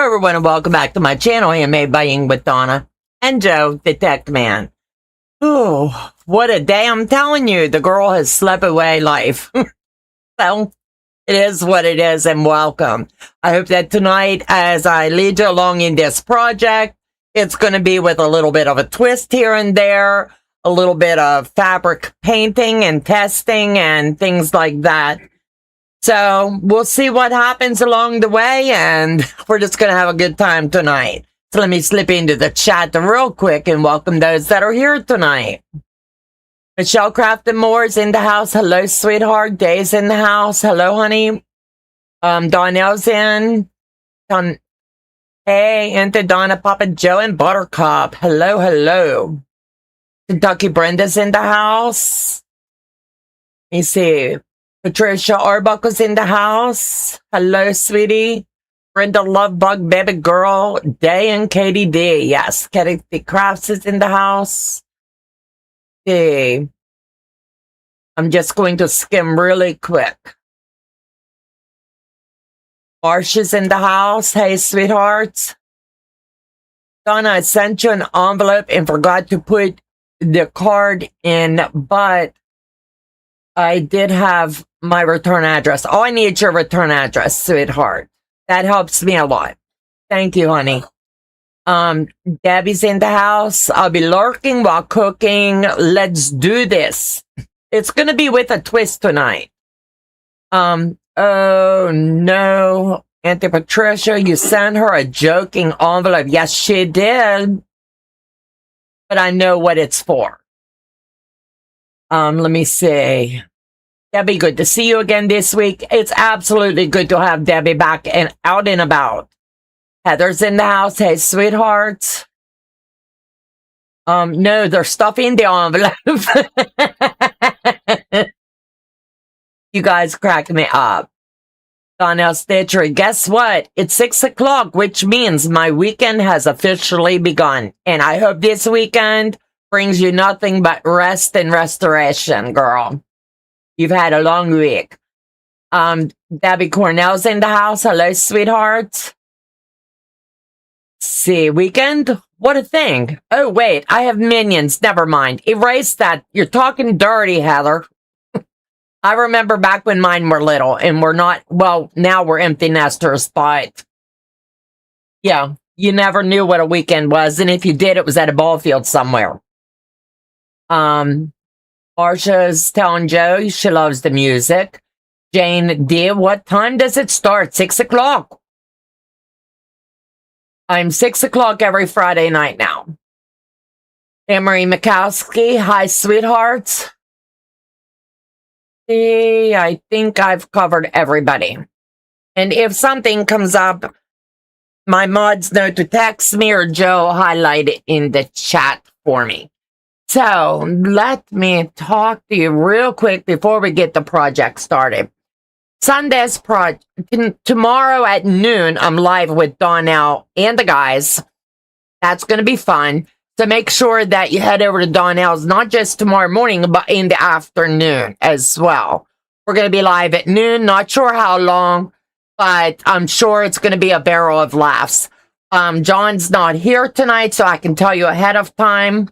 everyone, and welcome back to my channel, Handmade by Ying with Donna and Joe, the tech man. Oh, what a day. I'm telling you, the girl has slept away life. So, it is what it is, and welcome. I hope that tonight, as I lead you along in this project, it's going to be with a little bit of a twist here and there, a little bit of fabric painting and testing and things like that. So we'll see what happens along the way, and we're just going to have a good time tonight. So let me slip into the chat real quick and welcome those that are here tonight. Michelle Crafton Moore's in the house. Hello, sweetheart. Day's in the house. Hello, honey. Donnell's in. Hey, Auntie Donna, Papa Joe, and Buttercup. Hello, hello. Kentucky Brenda's in the house. Let me see. Patricia Arbuckle's in the house. Hello, sweetie. Brenda Lovebug, baby girl. Day and Katie D. Yes, Katie D. Crafts is in the house. Okay. I'm just going to skim really quick. Marsha's in the house. Hey, sweethearts. Donna, I sent you an envelope and forgot to put the card in, but I did have my return address. Oh, I need your return address, sweetheart. That helps me a lot. Thank you, honey. Debbie's in the house. I'll be lurking while cooking. Let's do this. It's going to be with a twist tonight. Oh, no. Auntie Patricia, you sent her a joking envelope. Yes, she did. But I know what it's for. Let me see. Debbie, good to see you again this week. It's absolutely good to have Debbie back and out and about. Heather's in the house. Hey, sweethearts. No, there's stuff in the envelope. You guys crack me up. Donnell Stitcher, guess what? It's 6 o'clock, which means my weekend has officially begun. And I hope this weekend brings you nothing but rest and restoration, girl. You've had a long week. Debbie Cornell's in the house. Hello, sweetheart. See, weekend? What a thing. Oh, wait, I have minions. Never mind. Erase that. You're talking dirty, Heather. I remember back when mine were little and we're not, well, now we're empty nesters, but yeah, you never knew what a weekend was. And if you did, it was at a ball field somewhere. Marsha's telling Joe she loves the music. Jane D, what time does it start? 6 o'clock. I'm 6 o'clock every Friday night now. Anne-Marie Mikowski, hi, sweethearts. See, I think I've covered everybody. And if something comes up, my mods know to text me or Joe highlight it in the chat for me. So, let me talk to you real quick before we get the project started. Sunday's project, tomorrow at noon, I'm live with Donnell and the guys. That's going to be fun. So make sure that you head over to Donnell's, not just tomorrow morning, but in the afternoon as well. We're going to be live at noon. Not sure how long, but I'm sure it's going to be a barrel of laughs. John's not here tonight, so I can tell you ahead of time.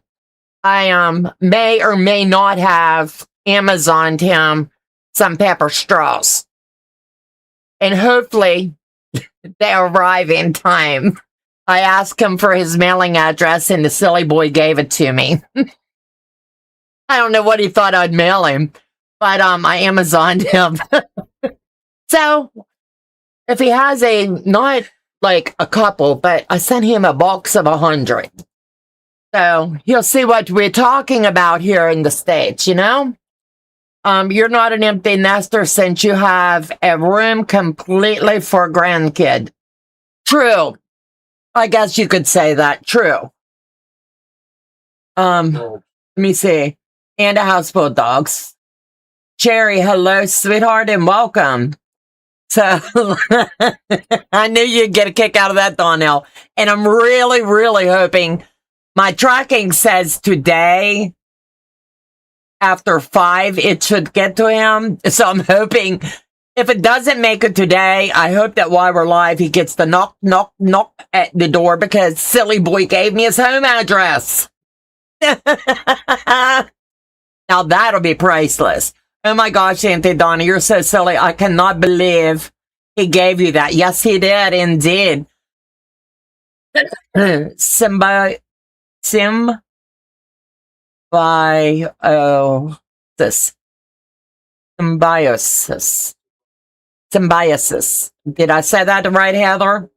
I may or may not have Amazoned him some pepper straws. And hopefully they arrive in time. I asked him for his mailing address and the silly boy gave it to me. I don't know what he thought I'd mail him, but I Amazoned him. So if he has not like a couple, but I sent him a box of 100. So you'll see what we're talking about here in the States, you know? You're not an empty nester since you have a room completely for a grandkid. True. I guess you could say that. True. Let me see. And a house full of dogs. Cherry, hello, sweetheart, and welcome. So, I knew you'd get a kick out of that, Donnell. And I'm really, really hoping. My tracking says today, after 5, it should get to him. So I'm hoping If it doesn't make it today, I hope that while we're live, he gets the knock, knock, knock at the door because silly boy gave me his home address. Now that'll be priceless. Oh my gosh, Auntie Donna, you're so silly. I cannot believe he gave you that. Yes, he did, indeed. Symbiosis. Symbiosis. Did I say that right, Heather?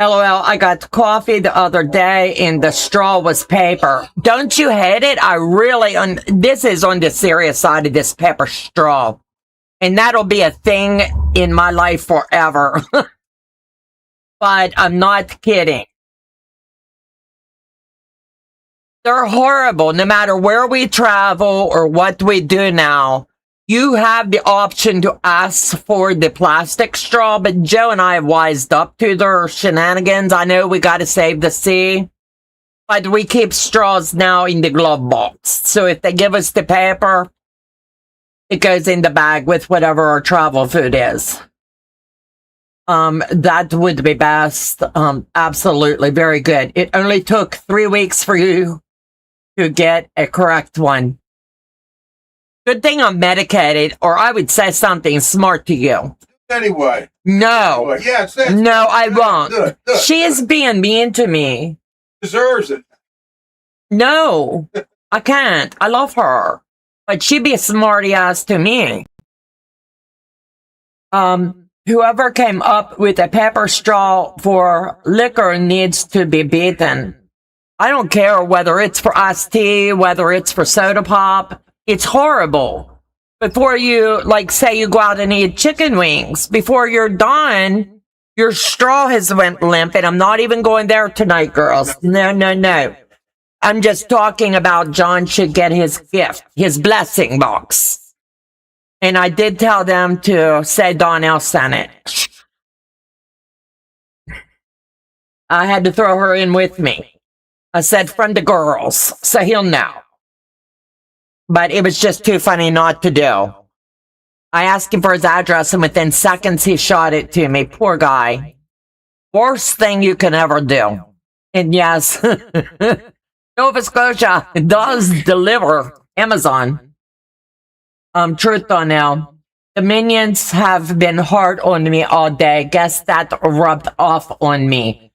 LOL, I got coffee the other day and the straw was paper. Don't you hate it? I really, this is on the serious side of this paper straw. And that'll be a thing in my life forever. But I'm not kidding. They're horrible. No matter where we travel or what we do now, you have the option to ask for the plastic straw, but Joe and I have wised up to their shenanigans. I know we got to save the sea, but we keep straws now in the glove box. So if they give us the paper, it goes in the bag with whatever our travel food is. That would be best. Absolutely. Very good. It only took 3 weeks for you to get a correct one. Good thing I'm medicated, or I would say something smart to you. Anyway. No. Anyway, yeah, no, I won't. She is being mean to me. Deserves it. No, I can't. I love her. But she'd be a smarty ass to me. Whoever came up with a paper straw for liquor needs to be beaten. I don't care whether it's for iced tea, whether it's for soda pop. It's horrible. Before you, like, say you go out and eat chicken wings, before you're done, your straw has went limp, and I'm not even going there tonight, girls. No. I'm just talking about John should get his gift, his blessing box. And I did tell them to say Donnell sent it. I had to throw her in with me. I said, from the girls, so he'll know. But it was just too funny not to do. I asked him for his address, and within seconds, he shot it to me. Poor guy. Worst thing you can ever do. And yes, Nova Scotia does deliver Amazon. Truth on now. The minions have been hard on me all day. Guess that rubbed off on me.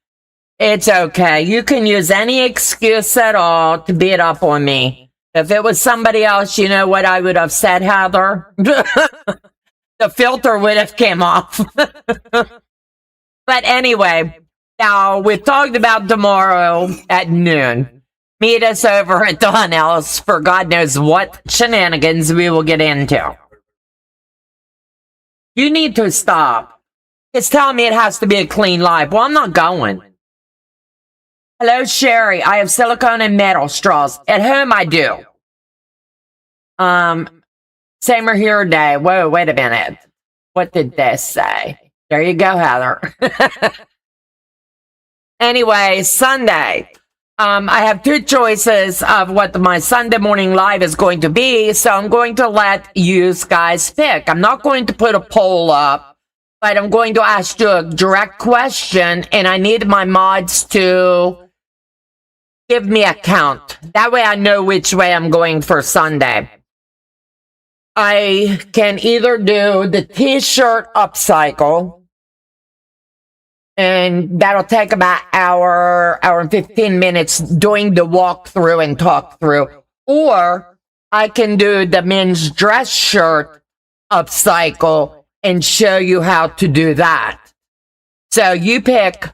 It's okay. You can use any excuse at all to beat up on me. If it was somebody else, you know what I would have said, Heather? The filter would have came off. But anyway, now we've talked about tomorrow at noon. Meet us over at Donnell's for God knows what shenanigans we will get into. You need to stop. It's telling me it has to be a clean live. Well, I'm not going. Hello, Sherry. I have silicone and metal straws. At home, I do. Same here today. Whoa, wait a minute. What did this say? There you go, Heather. Anyway, Sunday. I have two choices of what my Sunday morning live is going to be, so I'm going to let you guys pick. I'm not going to put a poll up, but I'm going to ask you a direct question, and I need my mods to give me a count. That way I know which way I'm going for Sunday. I can either do the t-shirt upcycle, and that'll take about hour and 15 minutes doing the walkthrough and talk through. Or I can do the men's dress shirt upcycle and show you how to do that. So you pick.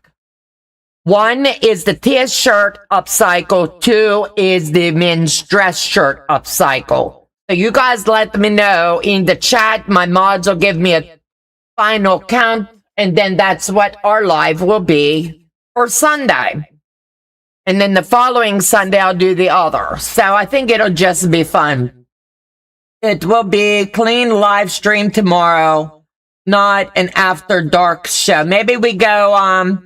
1 is the t-shirt upcycle. 2 is the men's dress shirt upcycle. So you guys let me know in the chat. My mods will give me a final count, and then that's what our live will be for Sunday. And then the following Sunday, I'll do the other. So I think it'll just be fun. It will be clean live stream tomorrow, not an after dark show. Maybe we go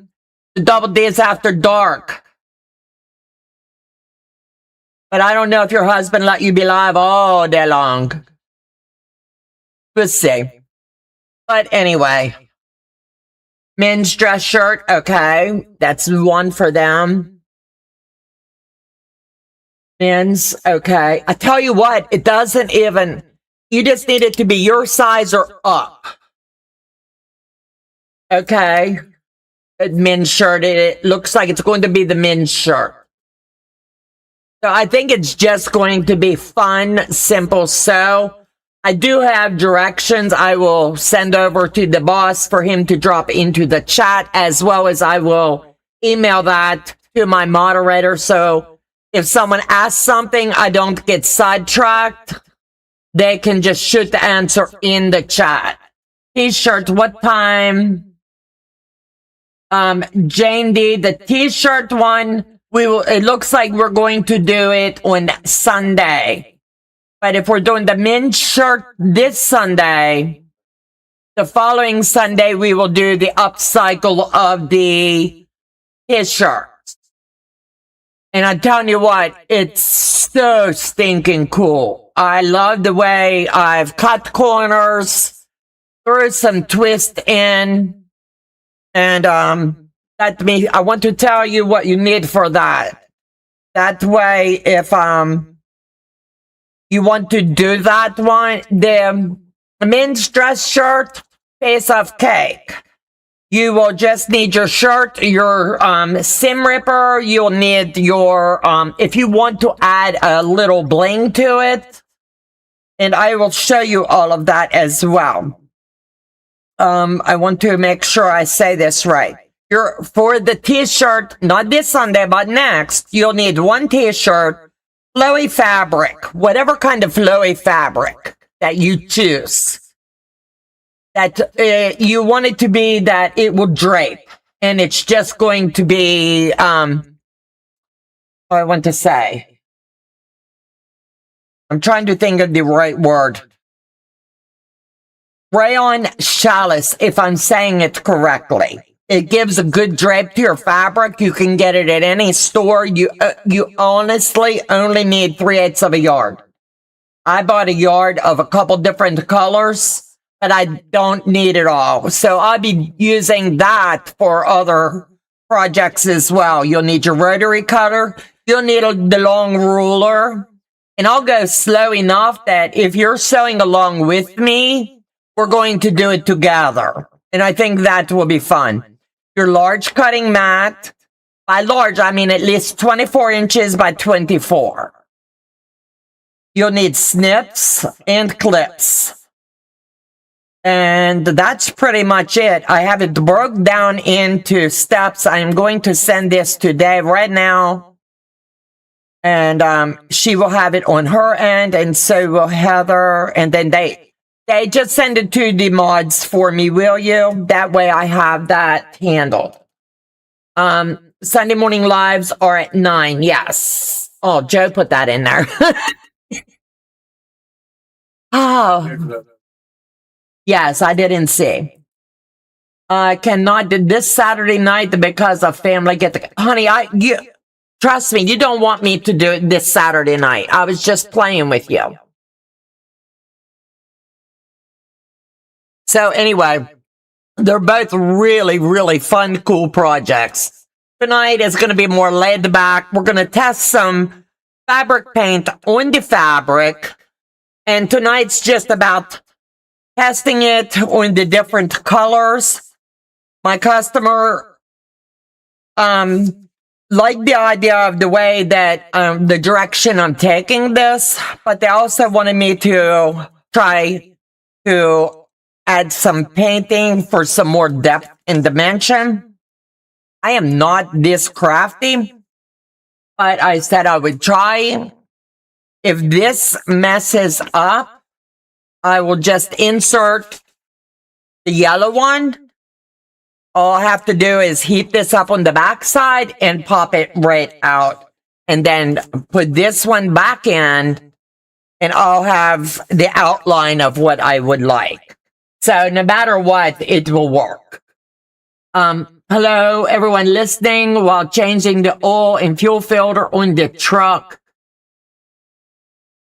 double D's after dark. But I don't know if your husband let you be live all day long. We'll see. But anyway, men's dress shirt. Okay, that's one for them. Men's. Okay, I tell you what, it doesn't even. You just need it to be your size or up. Okay, men's shirt. It looks like it's going to be the men's shirt. So I think it's just going to be fun, simple sew. I do have directions I will send over to the boss for him to drop into the chat, as well as I will email that to my moderator. So if someone asks something, I don't get sidetracked. They can just shoot the answer in the chat. T-shirt, what time? Jane D, the T-shirt one, it looks like we're going to do it on Sunday. But if we're doing the men's shirt this Sunday, the following Sunday, we will do the upcycle of the T-shirt. And I'm telling you what, it's so stinking cool. I love the way I've cut corners, threw some twist in, and I want to tell you what you need for that. That way, if you want to do that one, the men's dress shirt, piece of cake. You will just need your shirt, your seam ripper. You'll need your, if you want to add a little bling to it. And I will show you all of that as well. I want to make sure I say this right. For the t-shirt, not this Sunday, but next, you'll need one t-shirt, flowy fabric, whatever kind of flowy fabric that you choose. That you want it to be that it will drape. And it's just going to be, what I want to say. I'm trying to think of the right word. Rayon challis, if I'm saying it correctly. It gives a good drape to your fabric. You can get it at any store. You honestly only need 3/8 of a yard. I bought a yard of a couple different colors, but I don't need it all. So I'll be using that for other projects as well. You'll need your rotary cutter. You'll need the long ruler. And I'll go slow enough that if you're sewing along with me, we're going to do it together. And I think that will be fun. Your large cutting mat. By large, I mean at least 24 inches by 24. You'll need snips and clips. And that's pretty much it. I have it broke down into steps. I'm going to send this to Dave right now. And she will have it on her end, and so will Heather. And then they just send it to the mods for me, will you? That way I have that handled. Sunday morning lives are at 9. Yes. Oh, Joe put that in there. Oh. Yes, I didn't see. I cannot do this Saturday night because of family honey, trust me, you don't want me to do it this Saturday night. I was just playing with you. So anyway, they're both really, really fun, cool projects. Tonight is going to be more laid back. We're going to test some fabric paint on the fabric. And tonight's just about testing it on the different colors. My customer liked the idea of the way that the direction I'm taking this, but they also wanted me to try to add some painting for some more depth and dimension. I am not this crafty, but I said I would try. If this messes up, I will just insert the yellow one. All I have to do is heat this up on the back side and pop it right out. And then put this one back in, and I'll have the outline of what I would like. So no matter what, it will work. Hello, everyone listening while changing the oil and fuel filter on the truck.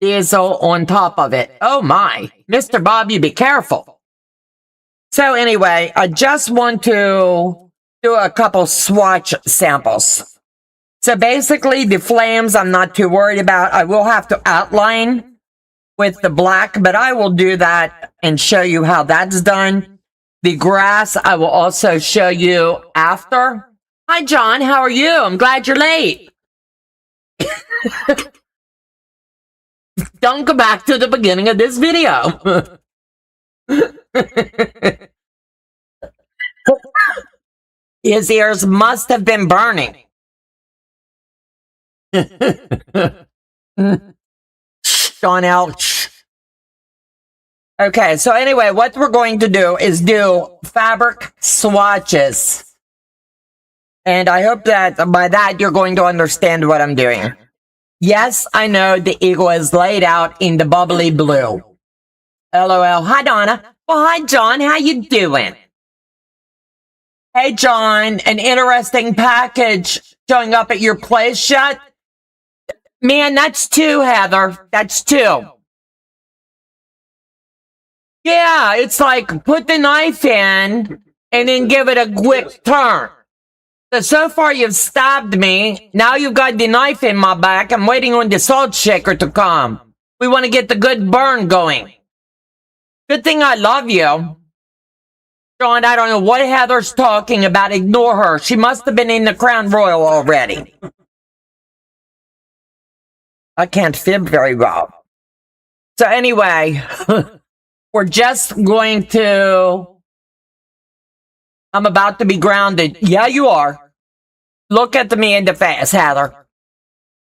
Diesel on top of it. Oh my, Mr. Bob, you be careful. So anyway, I just want to do a couple swatch samples. So basically the flames I'm not too worried about. I will have to outline with the black, but I will do that and show you how that's done. The grass I will also show you after. Hi John, how are you? I'm glad you're late. Don't go back to the beginning of this video. His ears must have been burning. Sean Elch. Okay, so anyway, what we're going to do is do fabric swatches. And I hope that by that you're going to understand what I'm doing. Yes, I know the eagle is laid out in the bubbly blue. LOL. Hi, Donna. Well, hi, John. How you doing? Hey, John. An interesting package showing up at your place yet? Man, that's two, Heather. That's two. Yeah, it's like put the knife in and then give it a quick turn. So far you've stabbed me. Now you've got the knife in my back. I'm waiting on the salt shaker to come. We want to get the good burn going. Good thing I love you. John, I don't know what Heather's talking about. Ignore her. She must have been in the Crown Royal already. I can't fib very well. So anyway, we're just going to... I'm about to be grounded. Yeah, you are. Look at me in the face, Heather.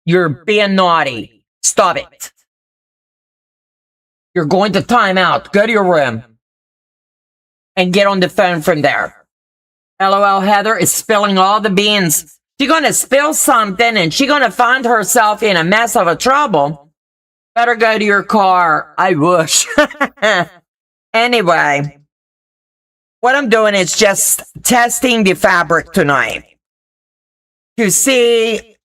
You're being naughty. Stop it. You're going to time out. Go to your room. And get on the phone from there. LOL, Heather is spilling all the beans. She's going to spill something and she's going to find herself in a mess of a trouble. Better go to your car. I wish. Anyway. What I'm doing is just testing the fabric tonight to see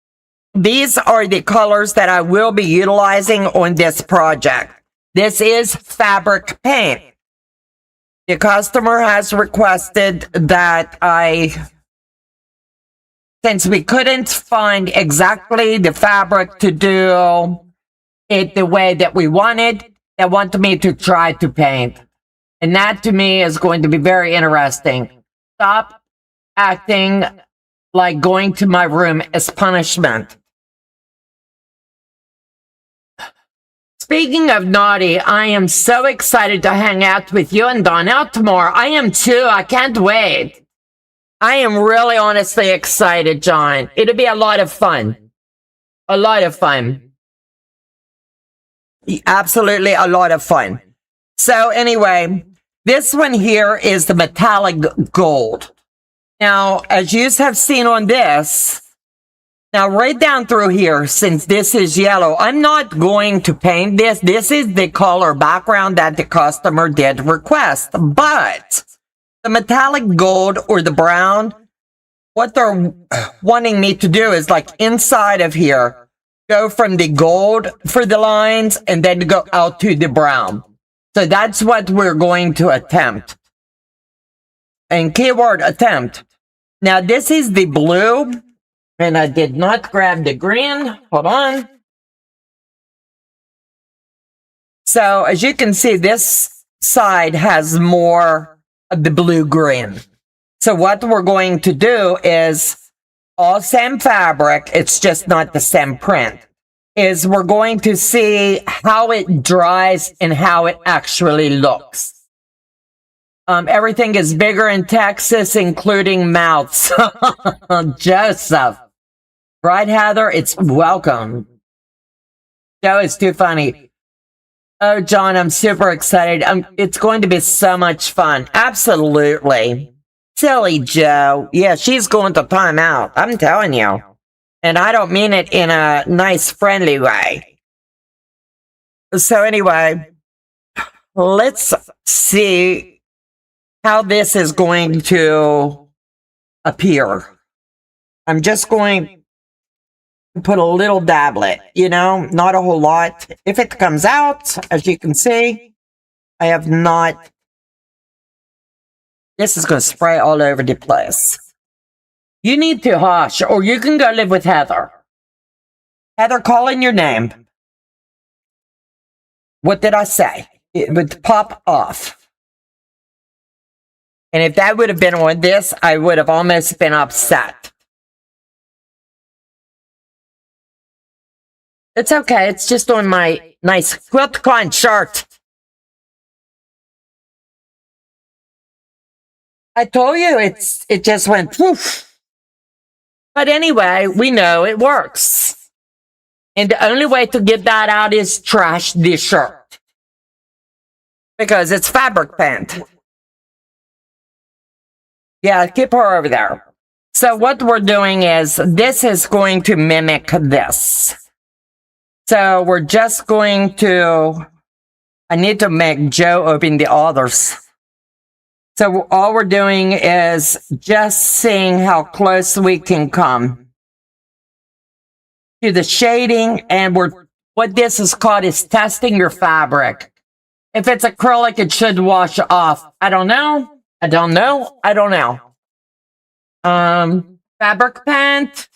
these are the colors that I will be utilizing on this project. This is fabric paint. The customer has requested that since we couldn't find exactly the fabric to do it the way that we wanted, they want me to try to paint. And that to me is going to be very interesting. Stop acting like going to my room is punishment. Speaking of naughty, I am so excited to hang out with you and Donna tomorrow. I am too. I can't wait. I am really honestly excited, John. It'll be a lot of fun. A lot of fun. Absolutely a lot of fun. So anyway, this one here is the metallic gold. Now, as you have seen on this, now right down through here, since this is yellow, I'm not going to paint this. This is the color background that the customer did request. But the metallic gold or the brown, what they're wanting me to do is like inside of here, go from the gold for the lines and then go out to the brown. So that's what we're going to attempt. And keyword attempt. Now this is the blue. And I did not grab the green. Hold on. So as you can see, this side has more of the blue-green. So what we're going to do is all same fabric. It's just not the same print. Is we're going to see how it dries and how it actually looks. Everything is bigger in Texas, including mouths. Joseph. Right, Heather? It's welcome. Joe is too funny. Oh, John, I'm super excited. It's going to be so much fun. Absolutely. Silly Joe. Yeah, she's going to time out. I'm telling you. And I don't mean it in a nice, friendly way. So anyway, let's see how this is going to appear. I'm just going to put a little dablet, you know, not a whole lot. If it comes out, as you can see, I have not This is going to spray all over the place. You need to hush, or you can go live with Heather. Heather, call in your name. What did I say? It would pop off. And if that would have been on this, I would have almost been upset. It's okay. It's just on my nice Quilting shirt. I told you it just went poof. But anyway, we know it works. And the only way to get that out is trash this shirt. Because it's fabric paint. Yeah, keep her over there. So what we're doing is, this is going to mimic this. So we're just going to, I need to make Joe open the others. So all we're doing is just seeing how close we can come to the shading, and what this is called is testing your fabric. If it's acrylic, it should wash off. I don't know. Fabric paint.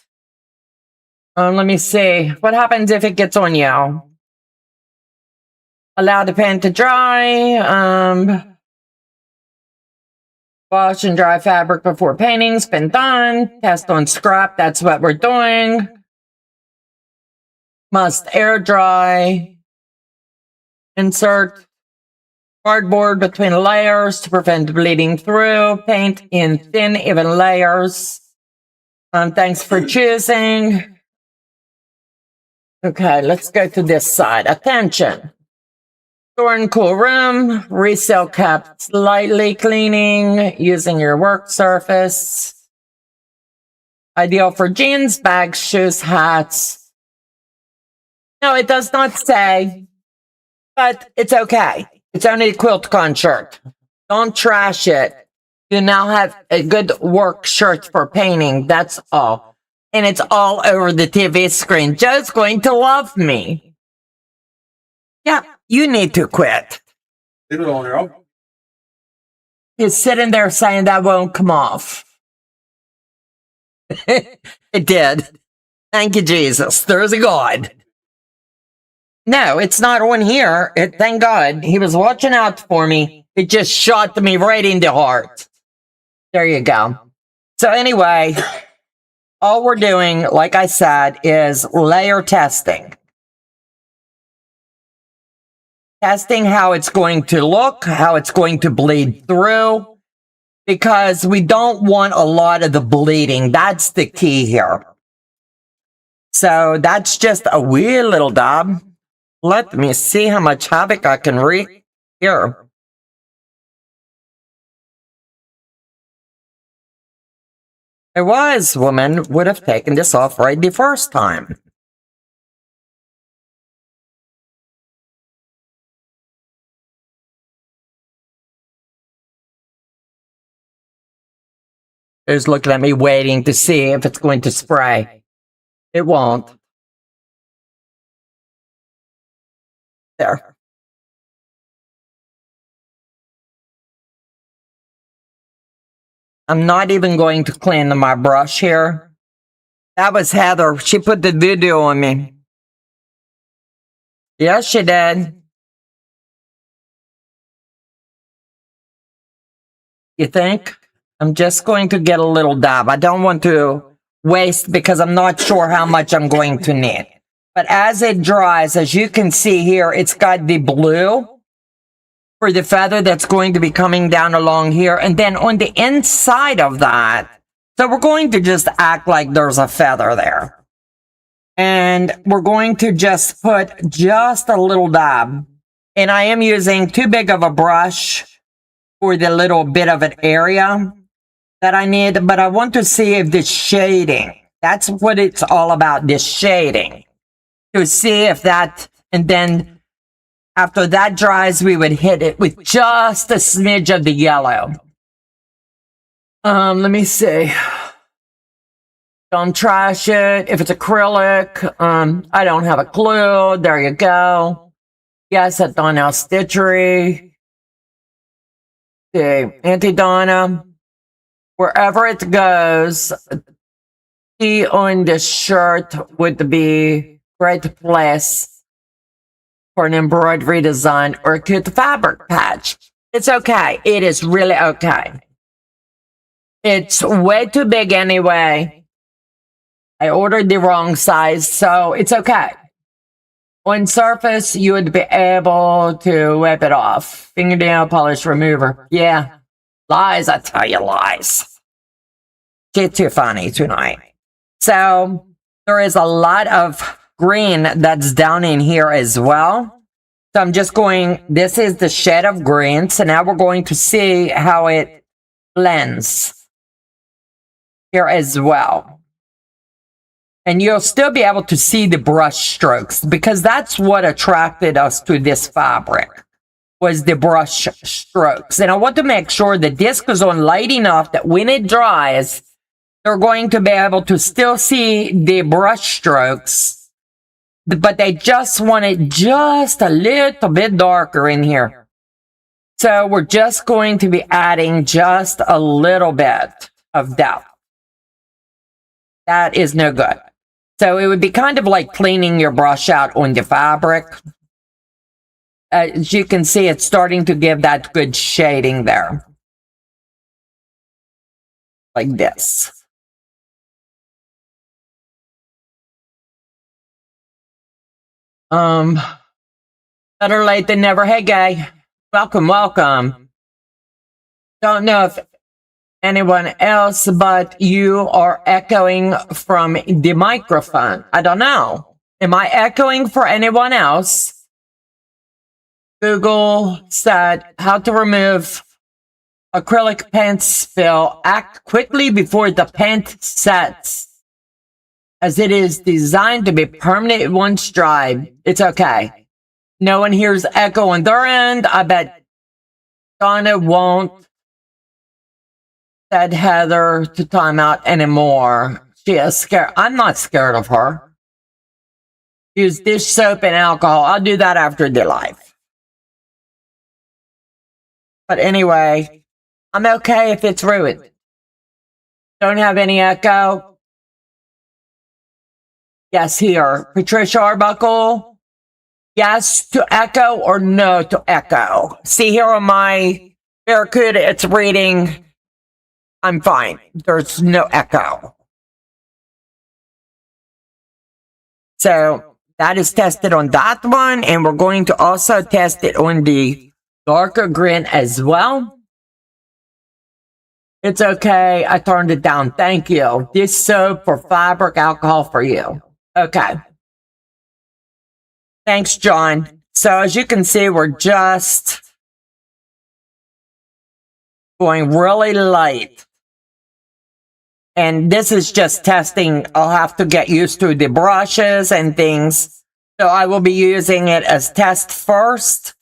Let me see. What happens if it gets on you? Allow the paint to dry. Wash and dry fabric before painting's been done. Test on scrap. That's what we're doing. Must air dry. Insert cardboard between layers to prevent bleeding through. Paint in thin, even layers. Thanks for choosing. Okay, let's go to this side. Attention. Store in cool room. Resale kept slightly cleaning using your work surface. Ideal for jeans, bags, shoes, hats. No, it does not say, but it's okay. It's only a Quilting shirt. Don't trash it. You now have a good work shirt for painting. That's all. And it's all over the TV screen. Joe's going to love me. Yeah, you need to quit. Leave it on there. He's sitting there saying that won't come off. It did. Thank you, Jesus. There's a God. No, it's not on here. Thank God. He was watching out for me. It just shot me right in the heart. There you go. So anyway, all we're doing, like I said, is layer testing. Testing how it's going to look, how it's going to bleed through, because we don't want a lot of the bleeding. That's the key here. So that's just a wee little dab. Let me see how much havoc I can wreak here. A wise woman would have taken this off right the first time. He's looking at me waiting to see if it's going to spray. It won't. There. I'm not even going to clean my brush here. That was Heather. She put the video on me. Yes, she did. You think? I'm just going to get a little dab. I don't want to waste because I'm not sure how much I'm going to need. But as it dries, as you can see here, it's got the blue for the feather that's going to be coming down along here. And then on the inside of that, so we're going to just act like there's a feather there. And we're going to just put just a little dab. And I am using too big of a brush for the little bit of an area that I need. But I want to see if the shading, that's what it's all about, this shading. To see if that, and then after that dries, we would hit it with just a smidge of the yellow. Let me see. Don't trash it. If it's acrylic, I don't have a clue. There you go. Yes, at Donna Stitchery. see. Auntie Donna, wherever it goes, see on the shirt would be great place for an embroidery design or a cute fabric patch. It's okay. It is really okay. It's way too big anyway. I ordered the wrong size, so it's okay. On surface, you would be able to wipe it off. Fingernail polish remover. Yeah. Lies, I tell you, lies. She's too funny tonight. So, there is a lot of green that's down in here as well. So, I'm just going, this is the shade of green. So, now we're going to see how it blends here as well. And you'll still be able to see the brush strokes because that's what attracted us to this fabric was the brush strokes. And I want to make sure the disc is on light enough that when it dries, they're going to be able to still see the brush strokes, but they just want it just a little bit darker in here. So we're just going to be adding just a little bit of depth. That is no good. So it would be kind of like cleaning your brush out on the fabric. As you can see, it's starting to give that good shading there. Like this. Better late than never. Hey, Gay. Welcome, welcome. Don't know if anyone else, but you are echoing from the microphone. I don't know. Am I echoing for anyone else? Google said how to remove acrylic paint spill. Act quickly before the paint sets, as it is designed to be permanent once dried. It's okay. No one hears echo on their end. I bet Donna won't. Said Heather to time out anymore. She is scared. I'm not scared of her. Use dish soap and alcohol. I'll do that after the live. But anyway, I'm okay if it's ruined. Don't have any echo. Yes, here. Patricia Arbuckle. Yes to echo or no to echo. See here on my Barracuda, it's reading. I'm fine. There's no echo. So that is tested on that one. And we're going to also test it on the darker green as well. It's okay. I turned it down. Thank you. This soap for fabric, alcohol for you. Okay. Thanks, John. So as you can see, we're just going really light. And this is just testing. I'll have to get used to the brushes and things. So I will be using it as test first,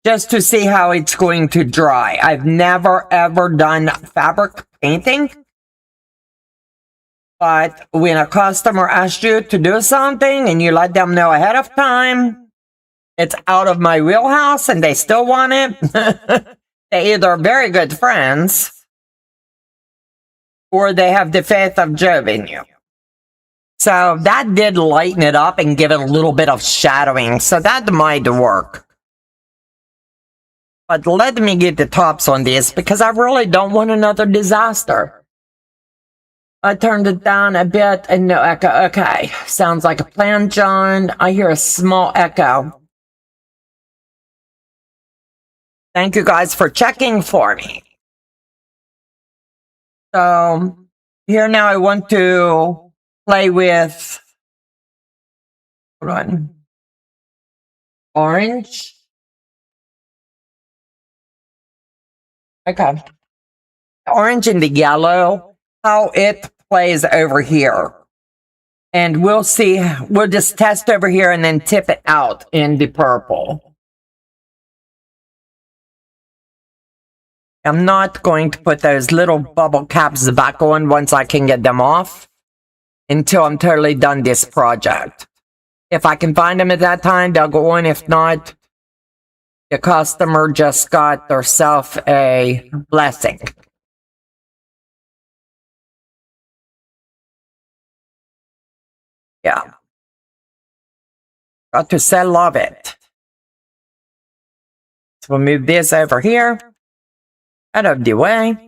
just to see how it's going to dry. I've never ever done fabric painting. But when a customer asks you to do something and you let them know ahead of time, it's out of my wheelhouse and they still want it. They either are very good friends or they have the faith of Job in you. So that did lighten it up and give it a little bit of shadowing. So that might work. But let me get the tops on this because I really don't want another disaster. I turned it down a bit and no echo. Okay, sounds like a plan, John. I hear a small echo. Thank you guys for checking for me. So here now I want to play with, hold on, orange. Okay. Orange and the yellow, how it plays over here. And we'll see, we'll just test over here and then tip it out in the purple. I'm not going to put those little bubble caps back on once I can get them off until I'm totally done this project. If I can find them at that time, they'll go on. If not, The customer just got herself a blessing. Yeah. Got to say love it. So we'll move this over here. Out of the way.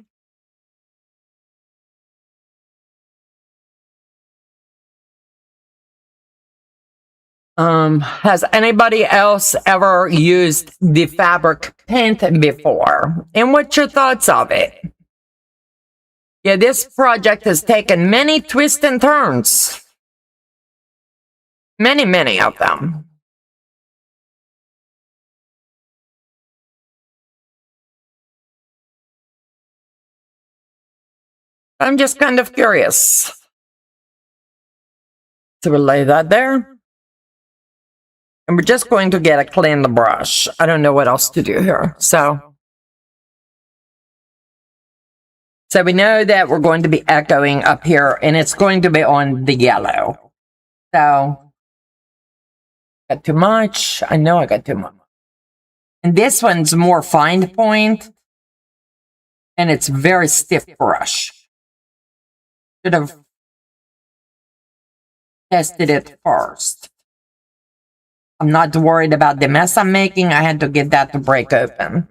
Has anybody else ever used the fabric paint before? And what's your thoughts of it? Yeah, this project has taken many twists and turns. Many of them. I'm just kind of curious. So we'll lay that there. And we're just going to get a clean brush. I don't know what else to do here. So we know that we're going to be echoing up here, and it's going to be on the yellow. So, got too much. I know I got too much. And this one's more fine point, and it's very stiff brush. Should have tested it first. I'm not worried about the mess I'm making. I had to get that to break open.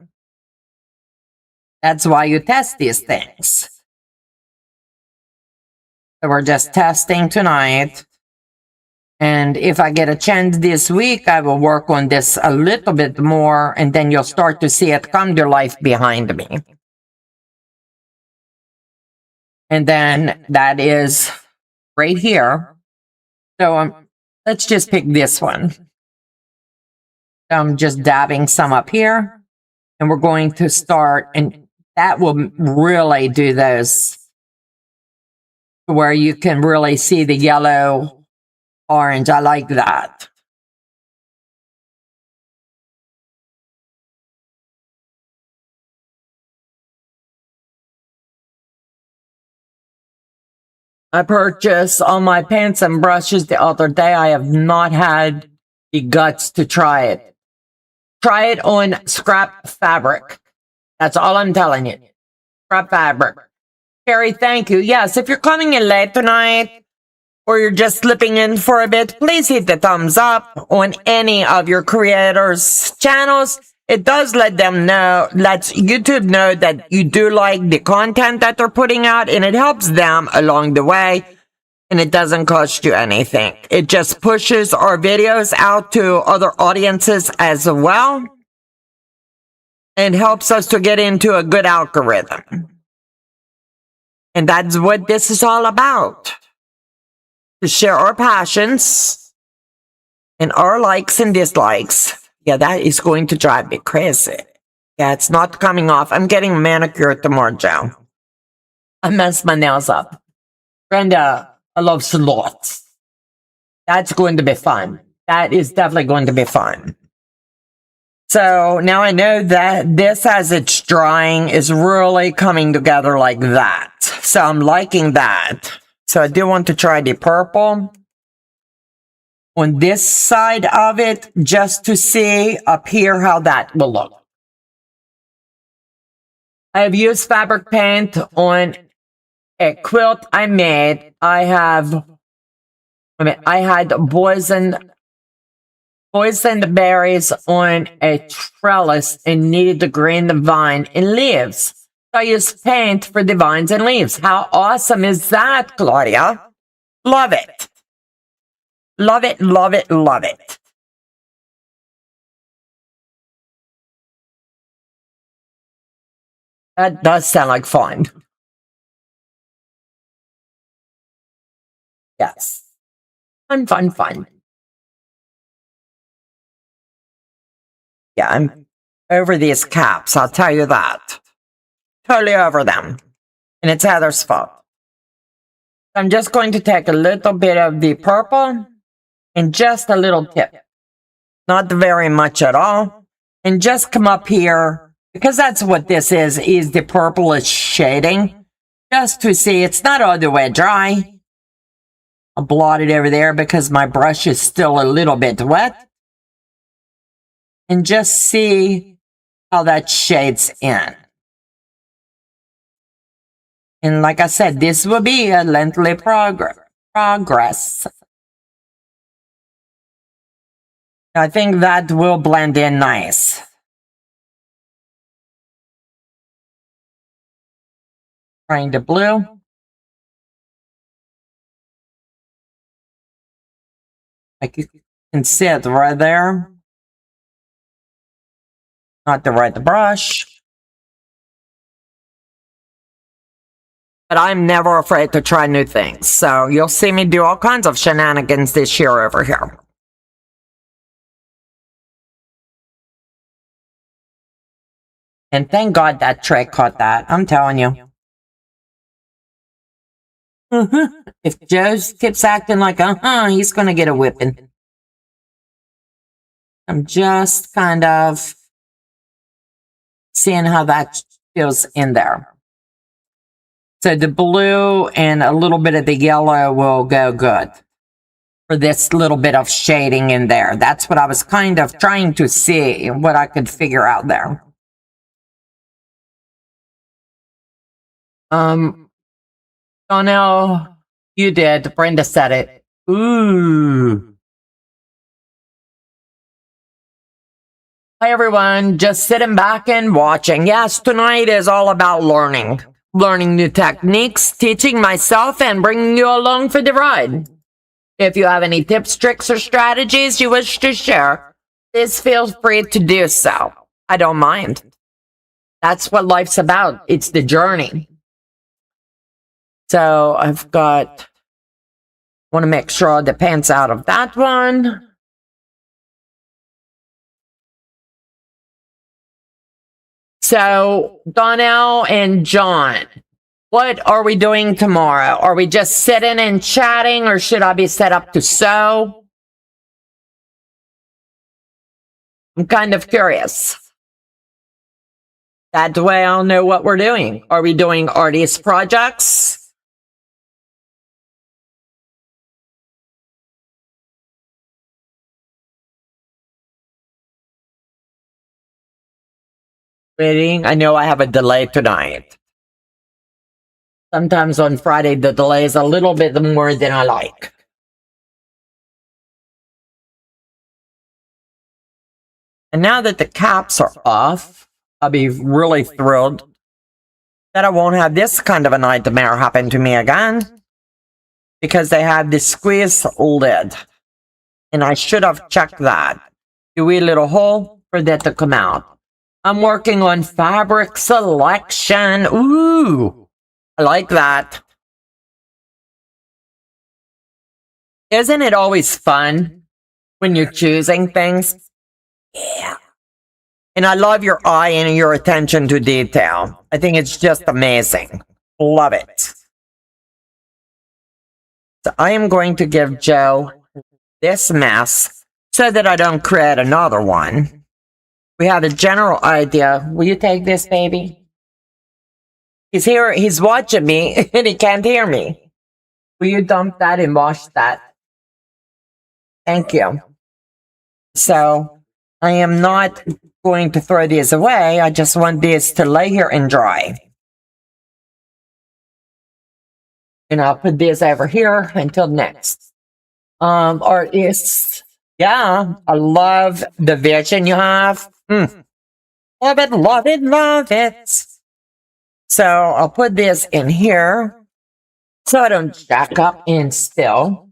That's why you test these things. So we're just testing tonight. And if I get a chance this week, I will work on this a little bit more, and then you'll start to see it come to life behind me. And then that is right here. So let's just pick this one. I'm just dabbing some up here, and we're going to start, and that will really do those where you can really see the yellow, orange. I like that. I purchased all my pants and brushes the other day. I have not had the guts to try it. Try it on scrap fabric. That's all I'm telling you. Scrap fabric. Carrie, thank you. Yes, if you're coming in late tonight, or you're just slipping in for a bit, please hit the thumbs up on any of your creators' channels. It does let YouTube know that you do like the content that they're putting out, and it helps them along the way. And it doesn't cost you anything. It just pushes our videos out to other audiences as well. And helps us to get into a good algorithm. And that's what this is all about. To share our passions and our likes and dislikes. Yeah, that is going to drive me crazy. Yeah, it's not coming off. I'm getting a manicure tomorrow, Joe. I messed my nails up. Brenda, I love slots. That's going to be fun. That is definitely going to be fun. So now I know that this, as it's drying, is really coming together like that. So I'm liking that. So I do want to try the purple on this side of it, just to see up here how that will look. I have used fabric paint on a quilt I made. I had poisoned berries on a trellis and needed to green the vine and leaves. So I used paint for the vines and leaves. How awesome is that, Claudia? Love it. Love it, love it, love it. That does sound like fun. Yes. Fun, fun, fun. Yeah, I'm over these caps, I'll tell you that. Totally over them. And it's Heather's fault. I'm just going to take a little bit of the purple and just a little tip. Not very much at all. And just come up here, because that's what this is the purplish shading. Just to see it's not all the way dry. I'll blot it over there because my brush is still a little bit wet. and just see how that shades in. And like I said, this will be a lengthy progress. I think that will blend in nice. Trying the blue. Like you can see it right there. Not the right brush. But I'm never afraid to try new things. So you'll see me do all kinds of shenanigans this year over here. And thank God that tray caught that. I'm telling you. If Joe keeps acting like, he's going to get a whipping. I'm just kind of seeing how that feels in there. So the blue and a little bit of the yellow will go good for this little bit of shading in there. That's what I was kind of trying to see, what I could figure out there. Donna, you did. Brenda said it. Ooh. Hi, everyone. Just sitting back and watching. Yes, tonight is all about learning. Learning new techniques, teaching myself, and bringing you along for the ride. If you have any tips, tricks, or strategies you wish to share, please feel free to do so. I don't mind. That's what life's about. It's the journey. So I've got, want to make sure the pants out of that one. So Donnell and John, what are we doing tomorrow? Are we just sitting and chatting, or should I be set up to sew? I'm kind of curious. That way I'll know what we're doing. Are we doing artist projects? Waiting. I know I have a delay tonight. Sometimes on Friday, the delay is a little bit more than I like. And now that the caps are off, I'll be really thrilled that I won't have this kind of a nightmare happen to me again, because they have this squeeze lid. And I should have checked that. Do we little hole for that to come out. I'm working on fabric selection. Ooh, I like that. Isn't it always fun when you're choosing things? Yeah. And I love your eye and your attention to detail. I think it's just amazing. Love it. So I am going to give Joe this mess so that I don't create another one. We have a general idea. Will you take this, baby? He's here. He's watching me and he can't hear me. Will you dump that and wash that? Thank you. So I am not going to throw these away. I just want these to lay here and dry. And I'll put these over here until next. Artists. Yeah, I love the vision you have. Love it, love it, love it. So I'll put this in here so I don't jack up and spill.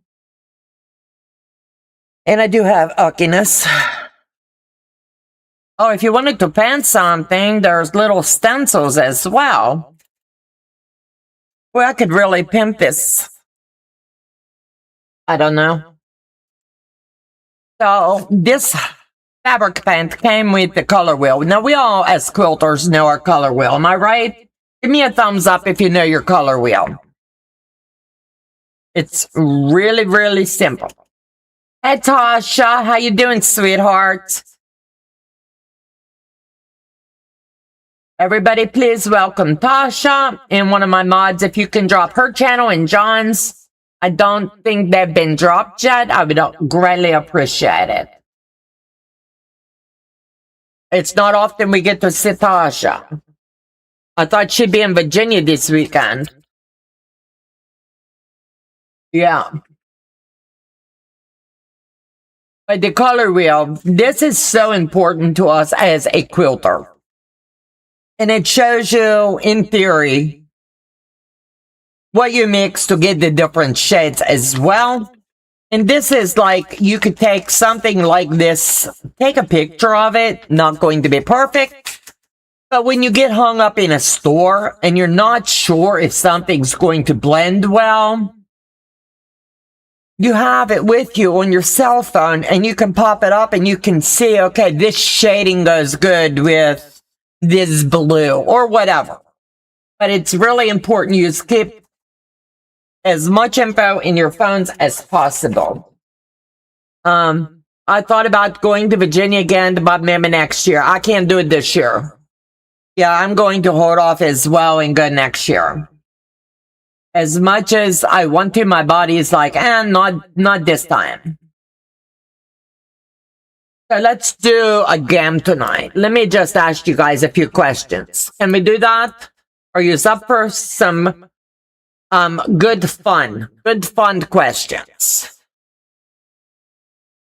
And I do have uckiness. Oh, if you wanted to paint something, there's little stencils as well. Well, I could really pimp this. I don't know. So this fabric paint came with the color wheel. Now, we all, as quilters, know our color wheel. Am I right? Give me a thumbs up if you know your color wheel. It's really, really simple. Hey, Tasha, how you doing, sweetheart? Everybody, please welcome Tasha and one of my mods. If you can drop her channel and John's. I don't think they've been dropped yet. I would greatly appreciate it. It's not often we get to see Tasha. I thought she'd be in Virginia this weekend. Yeah. But the color wheel, this is so important to us as a quilter. And it shows you, in theory, what you mix to get the different shades as well. And this is like, you could take something like this, take a picture of it, not going to be perfect. But when you get hung up in a store and you're not sure if something's going to blend well, you have it with you on your cell phone and you can pop it up and you can see, okay, this shading goes good with this blue or whatever. But it's really important you keep as much info in your phones as possible. I thought about going to Virginia again, but maybe next year. I can't do it this year. Yeah, I'm going to hold off as well and go next year. As much as I want to, my body is like, not this time. So let's do a game tonight. Let me just ask you guys a few questions. Can we do that? Are you up for some good fun questions?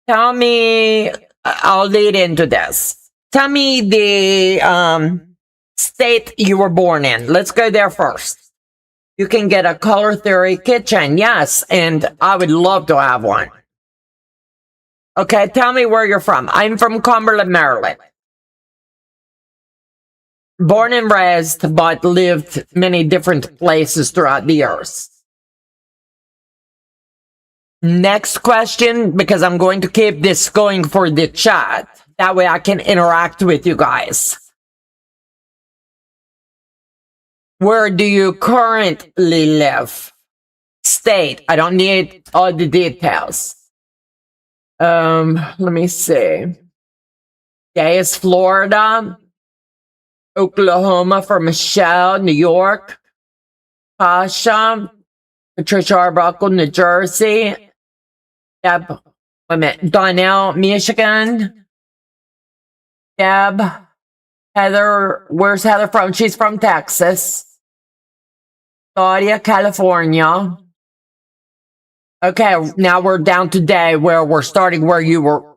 Tell me, I'll lead into this. Tell me the state you were born in. Let's go there first. You can get a color theory kitchen, yes, and I would love to have one. Okay, tell me where you're from. I'm from Cumberland, Maryland. Born and raised, but lived many different places throughout the years. Next question, because I'm going to keep this going for the chat. That way I can interact with you guys. Where do you currently live? State. I don't need all the details. Let me see. Okay, it's Florida. Oklahoma for Michelle. New York. Tasha. Patricia Arbuckle, New Jersey. Deb. Wait a minute. Donnell, Michigan. Deb. Heather. Where's Heather from? She's from Texas. Claudia, California. Okay, now we're down today where we're starting where you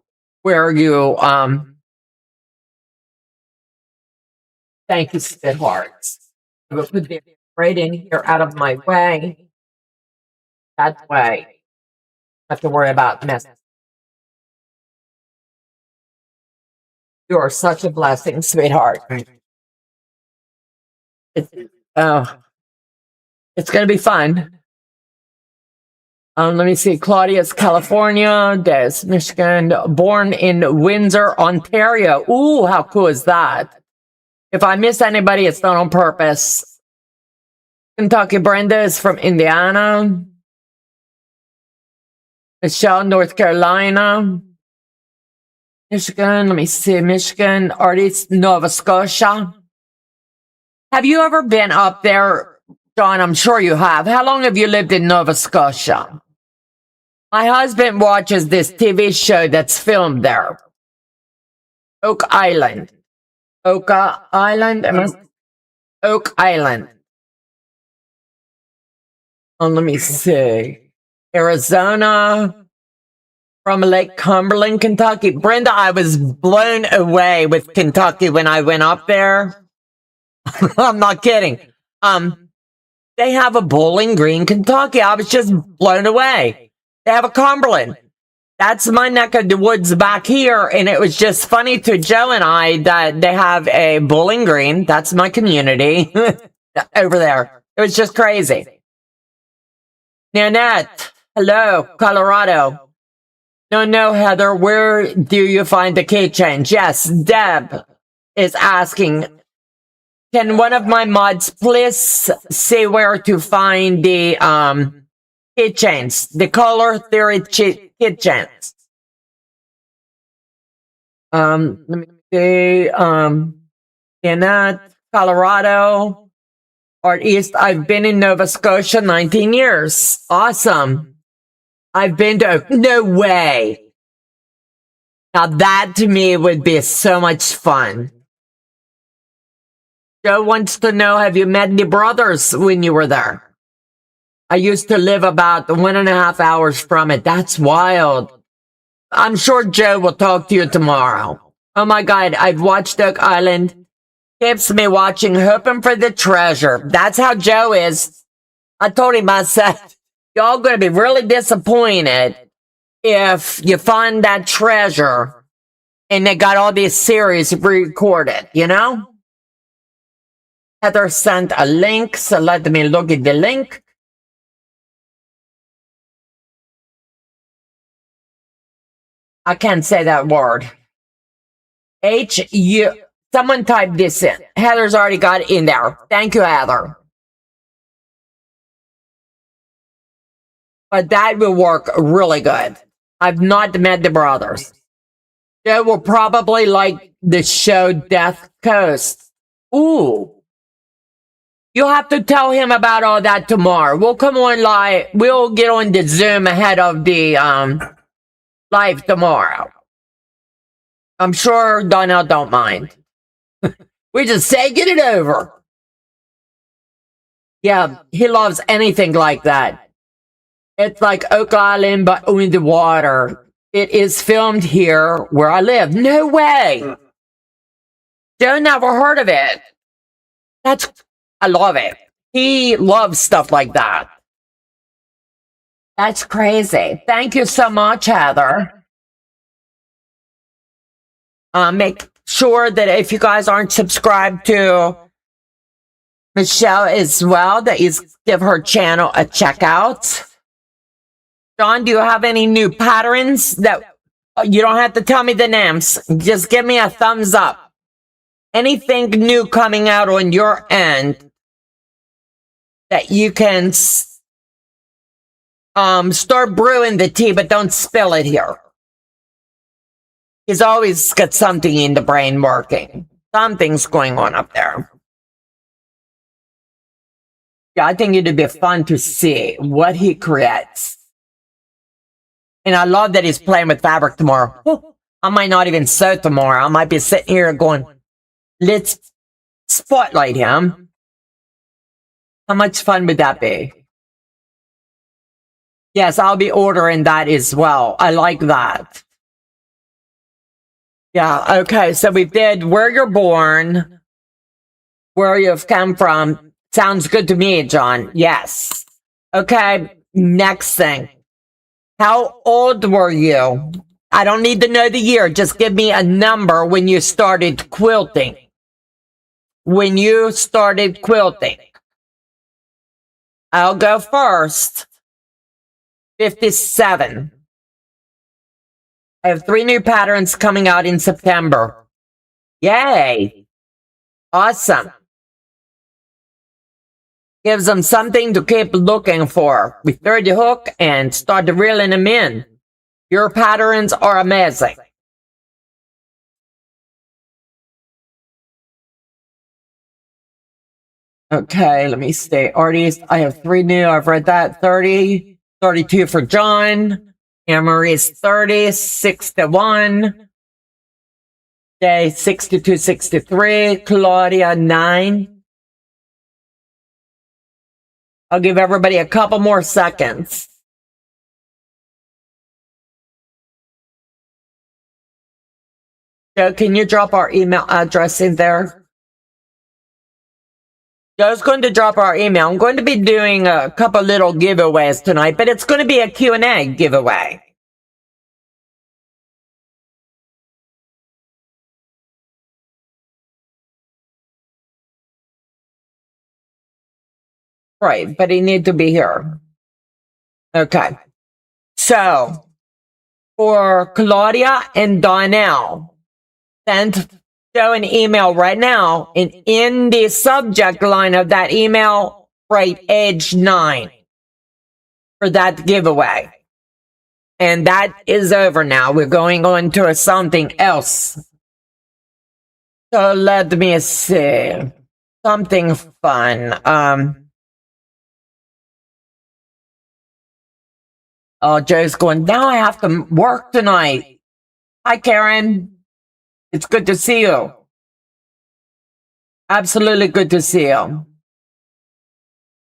thank you, sweethearts. I will put it right in here out of my way. That way. I have to worry about mess. You are such a blessing, sweetheart. It's gonna be fun. Let me see. Claudia's California. Des, Michigan. Born in Windsor, Ontario. Ooh, how cool is that? If I miss anybody, it's not on purpose. Kentucky. Brenda is from Indiana. Michelle, North Carolina. Michigan. Let me see. Michigan. Artist, Nova Scotia. Have you ever been up there, John? I'm sure you have. How long have you lived in Nova Scotia? My husband watches this TV show that's filmed there. Oak Island. Oak Island? Oak Island. Oh, let me see. Arizona. From Lake Cumberland, Kentucky. Brenda, I was blown away with Kentucky when I went up there. I'm not kidding. They have a Bowling Green, Kentucky. I was just blown away. They have a Cumberland. That's my neck of the woods back here, and it was just funny to Joe and I that they have a Bowling Green. That's my community over there. It was just crazy. Nanette, hello, Colorado. No, Heather, where do you find the keychains? Yes, Deb is asking, can one of my mods please say where to find the keychains, the color theory keychains? Let me see, in Colorado, or East. I've been in Nova Scotia 19 years. Awesome. I've been to, no way. Now that to me would be so much fun. Joe wants to know, have you met the brothers when you were there? I used to live about 1.5 hours from it. That's wild. I'm sure Joe will talk to you tomorrow. Oh my God, I've watched Oak Island. Keeps me watching, hoping for the treasure. That's how Joe is. I told him, I said, y'all gonna be really disappointed if you find that treasure and they got all these series recorded, you know? Heather sent a link, so let me look at the link. I can't say that word. H-U. Someone type this in. Heather's already got it in there. Thank you, Heather. But that will work really good. I've not met the brothers. Joe will probably like the show Death Coast. Ooh. You'll have to tell him about all that tomorrow. We'll come on live. We'll get on the Zoom ahead of the live tomorrow. I'm sure Donna don't mind. We just say get it over. Yeah, he loves anything like that. It's like Oak Island, but in the water. It is filmed here where I live. No way. Joe never heard of it. I love it. He loves stuff like that. That's crazy. Thank you so much, Heather. Make sure that if you guys aren't subscribed to Michelle as well, that you give her channel a check out. John, do you have any new patterns that you don't have to tell me the names? Just give me a thumbs up. Anything new coming out on your end that you can start brewing the tea, but don't spill it here. He's always got something in the brain working. Something's going on up there. Yeah, I think it'd be fun to see what he creates. And I love that he's playing with fabric tomorrow. I might not even sew tomorrow. I might be sitting here going, let's spotlight him. How much fun would that be? Yes, I'll be ordering that as well. I like that. Yeah, okay, so we did where you're born, where you've come from. Sounds good to me, John. Yes. Okay, next thing. How old were you? I don't need to know the year. Just give me a number when you started quilting. When you started quilting. I'll go first. 57. I have 3 new patterns coming out in September. Yay. Awesome. Gives them something to keep looking for. We throw the hook and start reeling them in. Your patterns are amazing. Okay, let me stay. Artist, I have 3 new. I've read that. 30, 32 for John. Anne-Marie's 30, 61. Day 62, 63. Claudia, 9. I'll give everybody a couple more seconds. Joe, can you drop our email address in there? Joe's going to drop our email. I'm going to be doing a couple little giveaways tonight, but it's going to be a Q&A giveaway. Right, but he need to be here. Okay. So, for Claudia and Donnell, send Joe an email right now, and in the subject line of that email, write age 9 for that giveaway. And that is over now. We're going on to something else. So let me see. Something fun. Oh, Joe's going, now I have to work tonight. Hi, Karen. It's good to see you. Absolutely good to see you.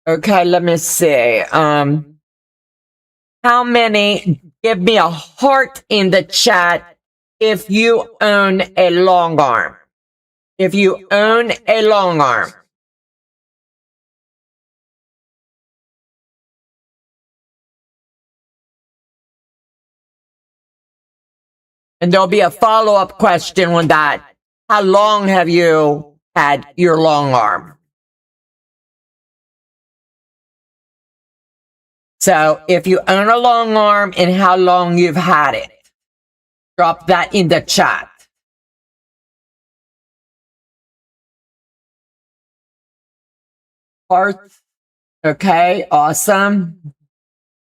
Okay, let me see. How many? Give me a heart in the chat if you own a long arm. If you own a long arm. And there'll be a follow-up question on that. How long have you had your long arm? So if you own a long arm and how long you've had it, drop that in the chat. Heart. Okay, awesome.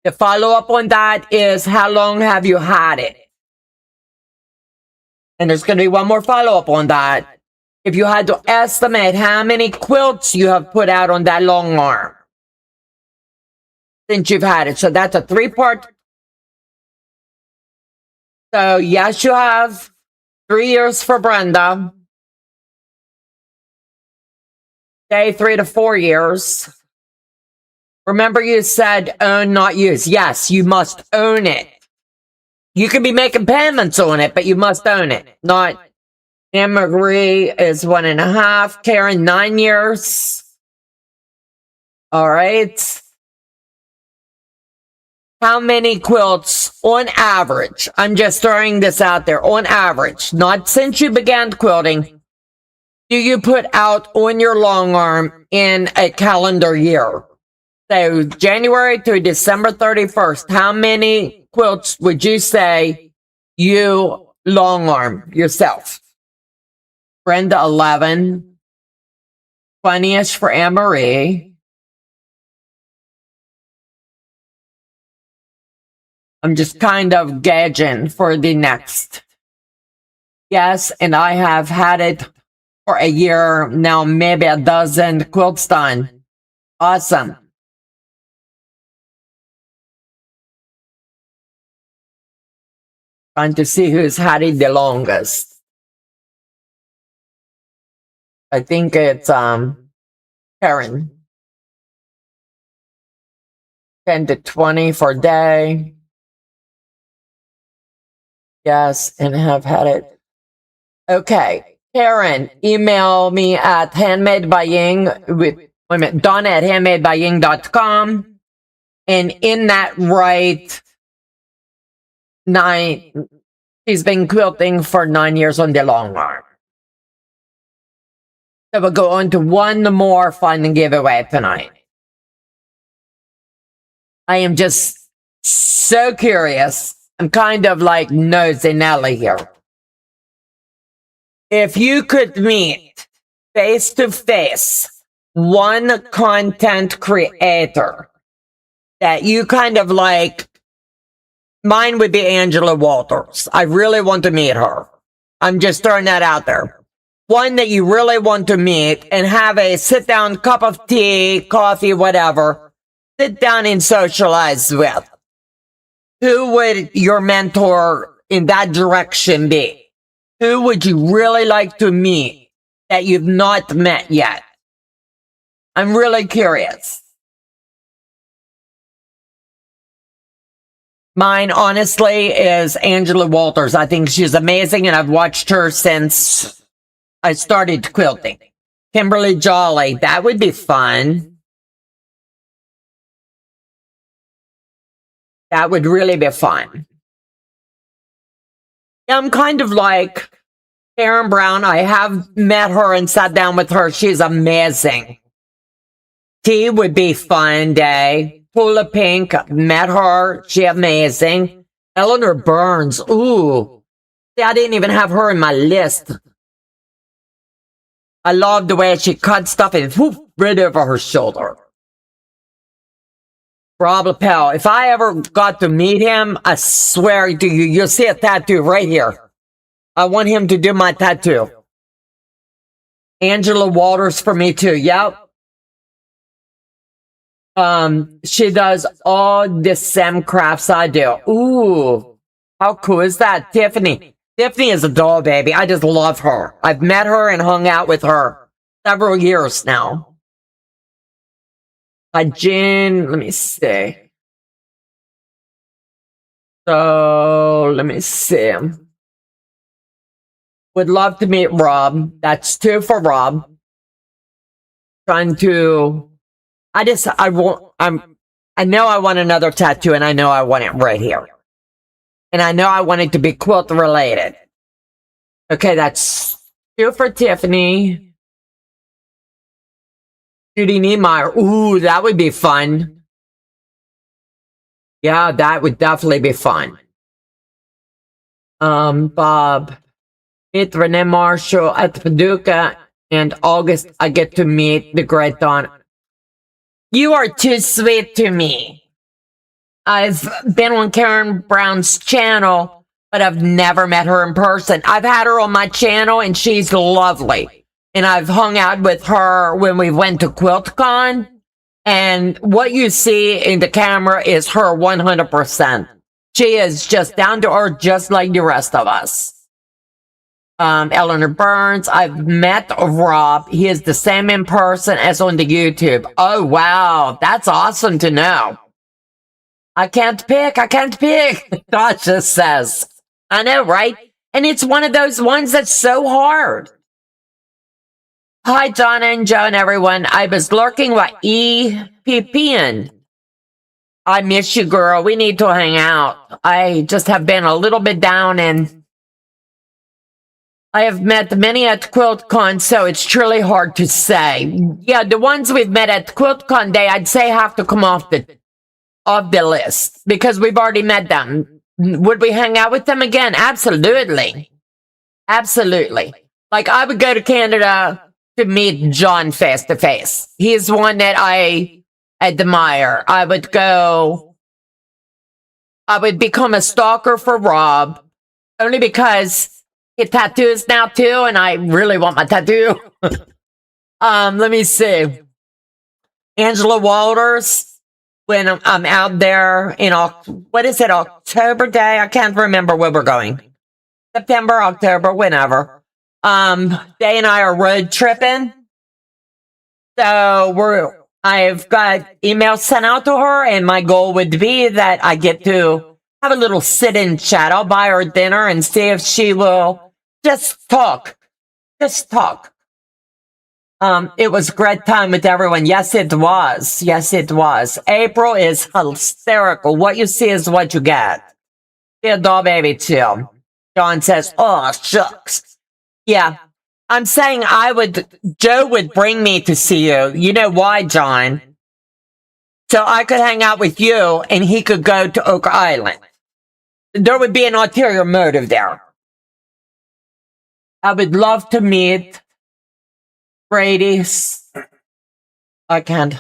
The follow-up on that is how long have you had it? And there's going to be one more follow-up on that. If you had to estimate how many quilts you have put out on that long arm since you've had it. So that's a 3-part. So yes, you have 3 years for Brenda. Say 3 to 4 years. Remember you said own, not use. Yes, you must own it. You can be making payments on it, but you must own it. Not Anne Marie is 1.5. Karen, 9 years. All right. How many quilts on average? I'm just throwing this out there. On average, not since you began quilting, do you put out on your long arm in a calendar year? So January to December 31st, how many quilts would you say you long arm yourself? Brenda, 11. 20-ish for Anne Marie. I'm just kind of gauging for the next. Yes, and I have had it for a year now, maybe a dozen quilts done. Awesome. Trying to see who's had it the longest. I think it's Karen. 10 to 20 for a day. Yes, and have had it. Okay, Karen, email me at Handmade by Ying with Donna at handmadebying.com. And in that right, she's been quilting for 9 years on the long arm. So we'll go on to one more fun giveaway tonight. I am just so curious. I'm kind of like nosy Nelly here. If you could meet face to face one content creator that you kind of like, mine would be Angela Walters. I really want to meet her. I'm just throwing that out there. One that you really want to meet and have a sit down cup of tea, coffee, whatever, sit down and socialize with. Who would your mentor in that direction be? Who would you really like to meet that you've not met yet? I'm really curious. Mine, honestly, is Angela Walters. I think she's amazing, and I've watched her since I started quilting. Kimberly Jolly, that would be fun. That would really be fun. I'm kind of like Karen Brown. I have met her and sat down with her. She's amazing. Tea would be fun day. Tula Pink, met her. She amazing. Eleanor Burns. Ooh. See, I didn't even have her in my list. I love the way she cut stuff and whoop, right over her shoulder. Rob Lapel. If I ever got to meet him, I swear to you, you'll see a tattoo right here. I want him to do my tattoo. Angela Walters for me too. Yep. She does all the same crafts I do. Ooh, how cool is that, Tiffany? Tiffany is a doll baby. I just love her. I've met her and hung out with her several years now. Jen, let me see. So, let me see. Would love to meet Rob. That's 2 for Rob. Trying to, I know I want another tattoo, and I know I want it right here. And I know I want it to be quilt related. Okay, that's 2 for Tiffany. Judy Niemeyer. Ooh, that would be fun. Yeah, that would definitely be fun. Bob. Meet Renee Marshall at Paducah. And August, I get to meet the great Donna. You are too sweet to me. I've been on Karen Brown's channel, but I've never met her in person. I've had her on my channel, and she's lovely. And I've hung out with her when we went to QuiltCon. And what you see in the camera is her 100%. She is just down to earth, just like the rest of us. Eleanor Burns, I've met Rob. He is the same in person as on the YouTube. Oh, wow. That's awesome to know. I can't pick. Tasha says. I know, right? And it's one of those ones that's so hard. Hi, Donna and Joe and everyone. I was lurking with EPPing. I miss you, girl. We need to hang out. I just have been a little bit down, and I have met many at QuiltCon, so it's truly hard to say. Yeah, the ones we've met at QuiltCon Day, I'd say have to come off the list because we've already met them. Would we hang out with them again? Absolutely. Absolutely. Like, I would go to Canada to meet John face to face. He's one that I admire. I would become a stalker for Rob only because he tattoos now too, and I really want my tattoo. Let me see. Angela Walters, when I'm out there in, what is it, October Day? I can't remember where we're going. September, October, whenever. Day and I are road tripping. So I've got emails sent out to her, and my goal would be that I get to have a little sit-in chat. I'll buy her dinner and see if she will just talk. Just talk. It was a great time with everyone. Yes, it was. Yes, it was. April is hysterical. What you see is what you get. Be a doll baby too. John says, oh, shucks. Yeah. I'm saying Joe would bring me to see you. You know why, John? So I could hang out with you and he could go to Oak Island. There would be an ulterior motive there. I would love to meet Brady's. I can't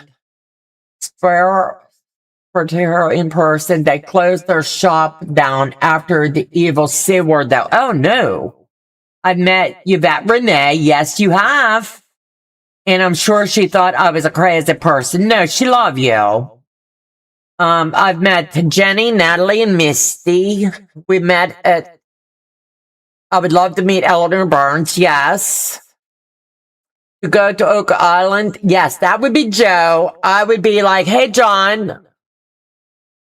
swear for her in person. They closed their shop down after the evil C word, though. Oh, no. I've met Yvette Renee. Yes, you have. And I'm sure she thought I was a crazy person. No, she loved you. I've met Jenny, Natalie, and Misty. We met at... I would love to meet Eleanor Burns. Yes. To go to Oak Island. Yes, that would be Joe. I would be like, hey, John,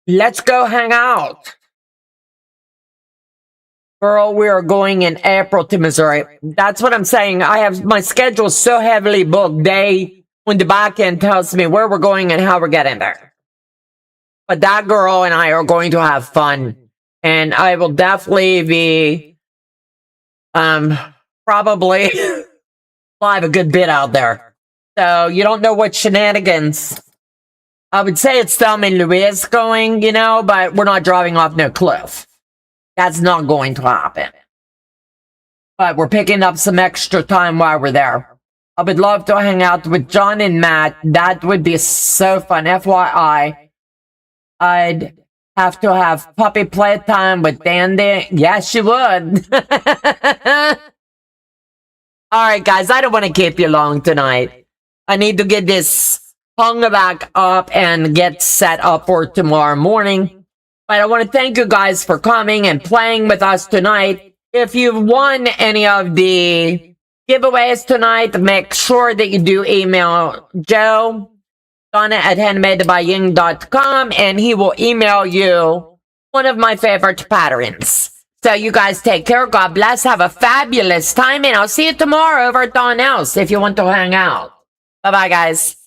let's go hang out. Girl, we are going in April to Missouri. That's what I'm saying. I have my schedule so heavily booked. When the back end tells me where we're going and how we're getting there. But that girl and I are going to have fun. And I will definitely be probably live a good bit out there. So you don't know what shenanigans. I would say it's Thelma and Louise going, but we're not driving off no cliff. That's not going to happen. But we're picking up some extra time while we're there. I would love to hang out with John and Matt. That would be so fun. FYI, I'd have to have puppy playtime with Dandy. Yes, you would. All right, guys, I don't want to keep you long tonight. I need to get this hung back up and get set up for tomorrow morning. But I want to thank you guys for coming and playing with us tonight. if you've won any of the giveaways tonight, make sure that you do email Joe, Donna at handmadebying.com, and he will email you one of my favorite patterns. So you guys take care. God bless. Have a fabulous time, and I'll see you tomorrow over at Donna's if you want to hang out. Bye-bye, guys.